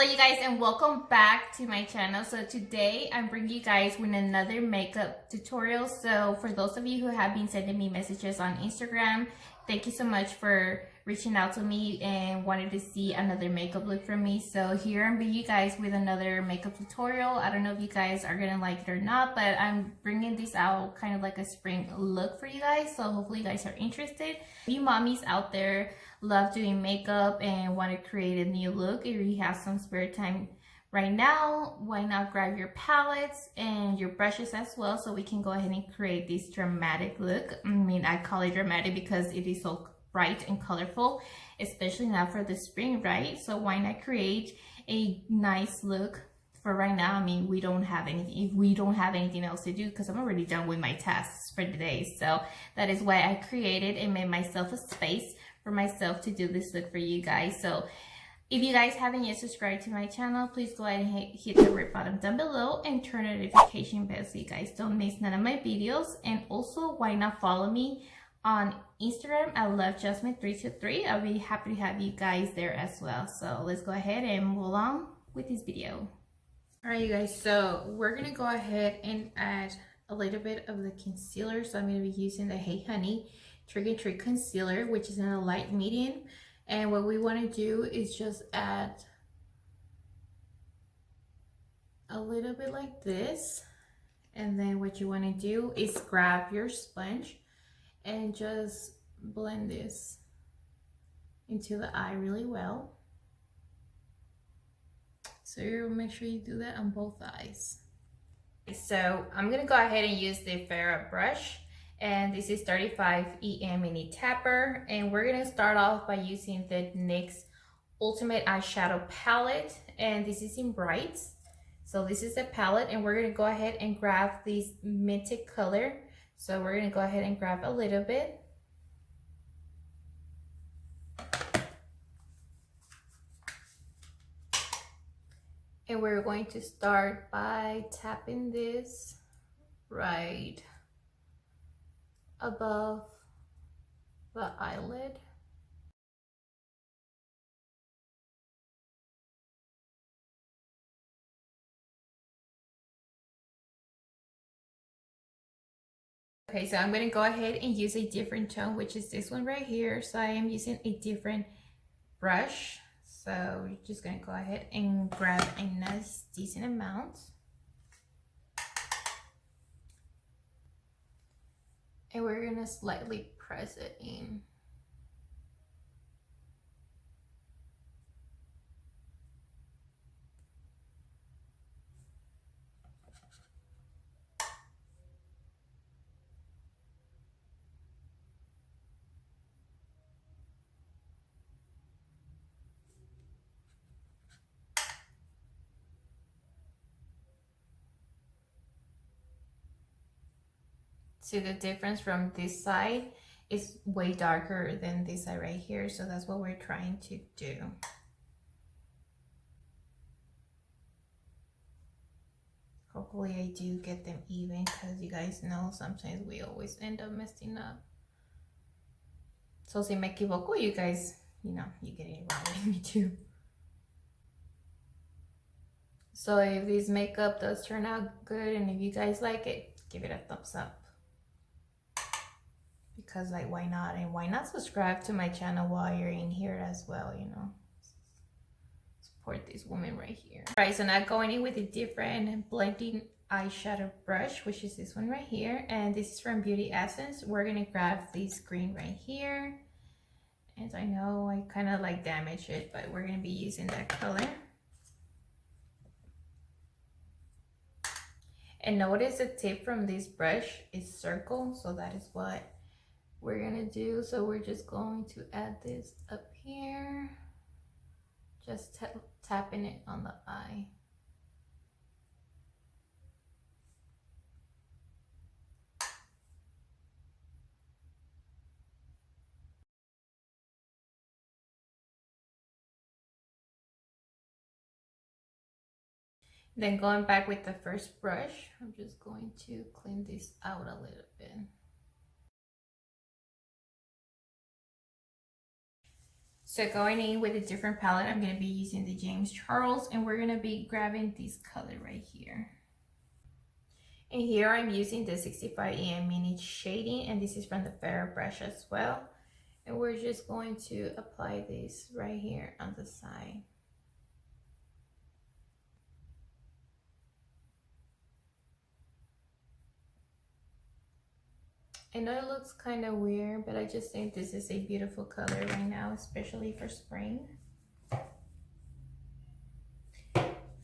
Hello you guys and welcome back to my channel. So today I'm bringing you guys with another makeup tutorial. So for those of you who have been sending me messages on Instagram, thank you so much for reaching out to me and wanted to see another makeup look from me. So here I'm bringing you guys with another makeup tutorial. I don't know if you guys are gonna like it or not, but I'm bringing this out kind of like a spring look for you guys. So hopefully you guys are interested. You mommies out there love doing makeup and want to create a new look. If you have some spare time right now, why not grab your palettes and your brushes as well, so we can go ahead and create this dramatic look. I mean, I call it dramatic because it is so bright and colorful, especially now for the spring, right? So why not create a nice look for right now? I mean, we don't have anything, if we don't have anything else to do, because I'm already done with my tasks for today. So that is why I created and made myself a space for myself to do this look for you guys. So if you guys haven't yet subscribed to my channel, please go ahead and hit the red button down below and turn the notification bell so you guys don't miss none of my videos. And also, why not follow me on Instagram at LoveJasmine323. I'll be happy to have you guys there as well. So let's go ahead and move along with this video. All right, you guys, so we're gonna go ahead and add a little bit of the concealer. So I'm gonna be using the Hey Honey Trick and Treat Concealer, which is in a light medium. And what we want to do is just add a little bit like this. And then what you want to do is grab your sponge and just blend this into the eye really well. So you make sure you do that on both eyes. So I'm going to go ahead and use the Farrah brush. And this is 35 EM Mini Tapper, and we're gonna start off by using the NYX Ultimate Eyeshadow Palette, and this is in Brights. So this is a palette, and we're gonna go ahead and grab this minted color. So we're gonna go ahead and grab a little bit. And we're going to start by tapping this right above the eyelid. Okay, so I'm going to go ahead and use a different tone, which is this one right here. So I am using a different brush. So you're just going to go ahead and grab a nice decent amount. And we're going to slightly press it in. See the difference from this side is way darker than this side right here. So that's what we're trying to do. Hopefully I do get them even, because you guys know sometimes we always end up messing up. So si me equivoco, you guys, you know, you get it wrong with me too. So if this makeup does turn out good and if you guys like it, give it a thumbs up. Because like, why not? And why not subscribe to my channel while you're in here as well, you know? Support this woman right here. All right, so now going in with a different blending eyeshadow brush, which is this one right here. And this is from Beauty Essence. We're gonna grab this green right here. And I know I kind of like damaged it, but we're gonna be using that color. And notice the tip from this brush is circle, so that is what we're gonna do. So we're just going to add this up here, just tapping it on the eye. Then going back with the first brush, I'm just going to clean this out a little bit. So going in with a different palette, I'm going to be using the James Charles, and we're going to be grabbing this color right here. And here I'm using the 65 EM Mini Shading, and this is from the Ferro brush as well. And we're just going to apply this right here on the side. I know it looks kind of weird, but I just think this is a beautiful color right now, especially for spring.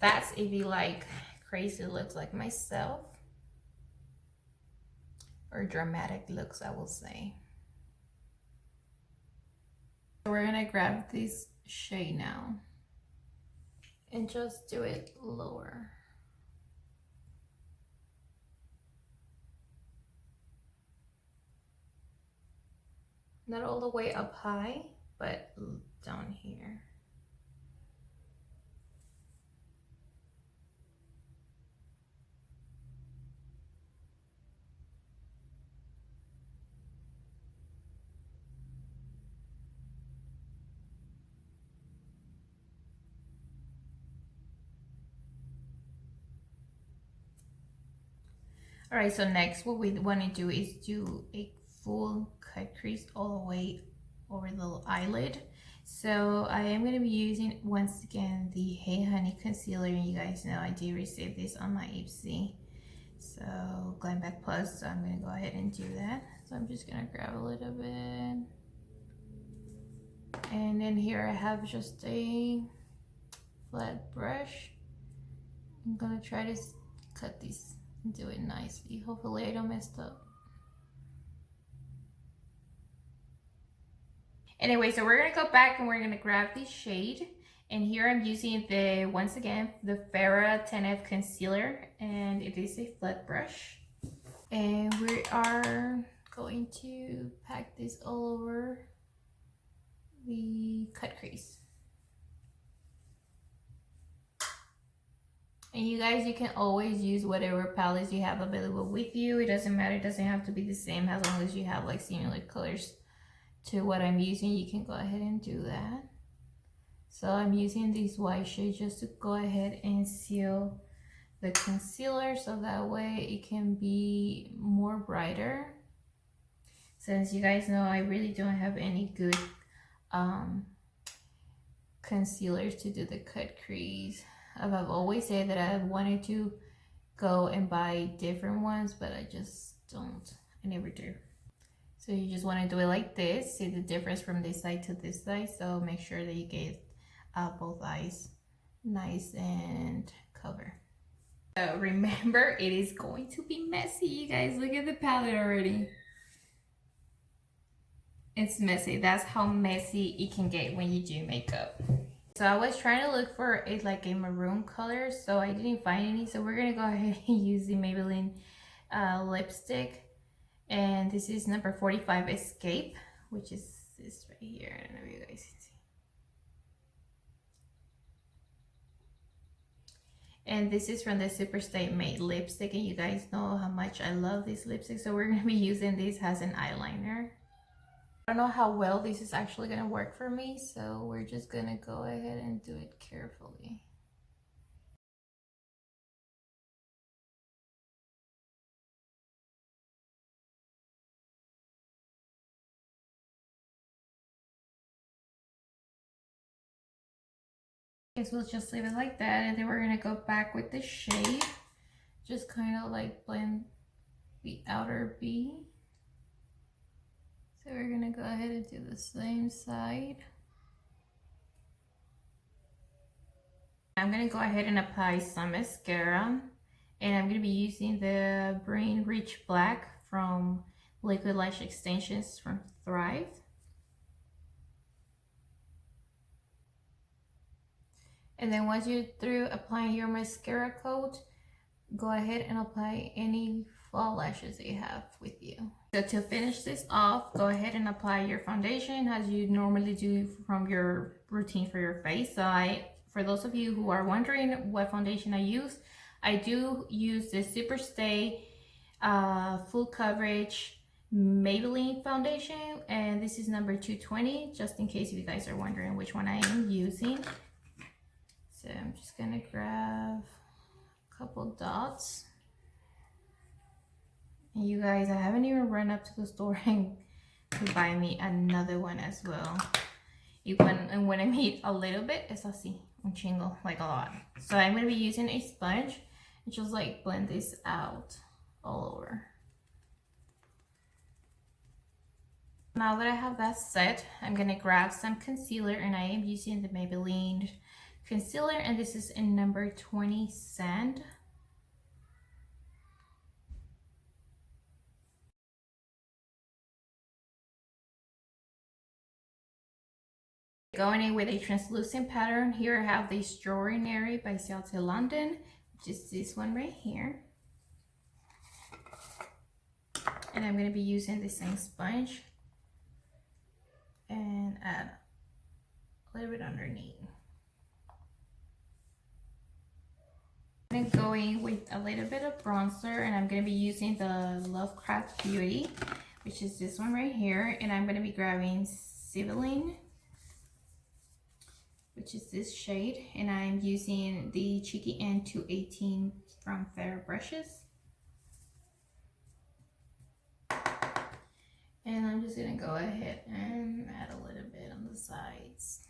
That's if you like crazy looks like myself, or dramatic looks, I will say. So we're gonna grab this shade now and just do it lower. Not all the way up high, but down here. All right, so next what we want to do is do a full cut crease all the way over the eyelid. So I am going to be using once again the Hey Honey concealer, and you guys know I do receive this on my Ipsy, so Glam Back Plus, so I'm going to go ahead and do that. So I'm just going to grab a little bit, and then here I have just a flat brush. I'm going to try to cut these and do it nicely. Hopefully I don't mess up. Anyway, so we're gonna go back and we're gonna grab the shade, and here I'm using the, once again, the Farrah 10F concealer, and it is a flat brush, and we are going to pack this all over the cut crease. And you guys, you can always use whatever palettes you have available with you. It doesn't matter, it doesn't have to be the same, as long as you have like similar colors to what I'm using. You can go ahead and do that. So I'm using this white shade just to go ahead and seal the concealer, so that way it can be more brighter. Since you guys know I really don't have any good concealers to do the cut crease. I've always said that I wanted to go and buy different ones, but I just don't. I never do. So you just want to do it like this. See the difference from this side to this side. So make sure that you get both eyes nice and cover. So remember, it is going to be messy, you guys. Look at the palette already. It's messy. That's how messy it can get when you do makeup. So I was trying to look for like a maroon color, so I didn't find any. So we're gonna go ahead and use the Maybelline lipstick, and this is number 45 Escape, which is this right here. I don't know if you guys can see. And this is from the Superstay Matte lipstick, and you guys know how much I love this lipstick, so we're gonna be using this as an eyeliner. I don't know how well this is actually gonna work for me, so we're just gonna go ahead and do it carefully. Guess we'll just leave it like that, and then we're gonna go back with the shade, just kind of like blend the outer B. So we're gonna go ahead and do the same side. I'm gonna go ahead and apply some mascara, and I'm gonna be using the Brain Rich Black from Liquid Lash Extensions from Thrive. And then once you're through applying your mascara coat, go ahead and apply any fall lashes that you have with you. So to finish this off, go ahead and apply your foundation as you normally do from your routine for your face. So for those of you who are wondering what foundation I do use the Superstay Full Coverage Maybelline foundation, and this is number 220, just in case if you guys are wondering which one I am using. So I'm just gonna grab a couple dots. And you guys, I haven't even run up to the store and to buy me another one as well. And when I made a little bit, it's así, un chingo, like a lot. So I'm gonna be using a sponge and just like blend this out all over. Now that I have that set, I'm gonna grab some concealer, and I am using the Maybelline concealer, and this is in number 20 Sand. Going in with a translucent pattern. Here I have the Extraordinary by Ciate London, which is this one right here. And I'm gonna be using the same sponge and add a little bit underneath. I'm gonna go in with a little bit of bronzer, and I'm gonna be using the Lovecraft Beauty, which is this one right here. And I'm gonna be grabbing Sibylline, which is this shade, and I'm using the Cheeky N218 from Fair Brushes. And I'm just gonna go ahead and add a little bit on the sides.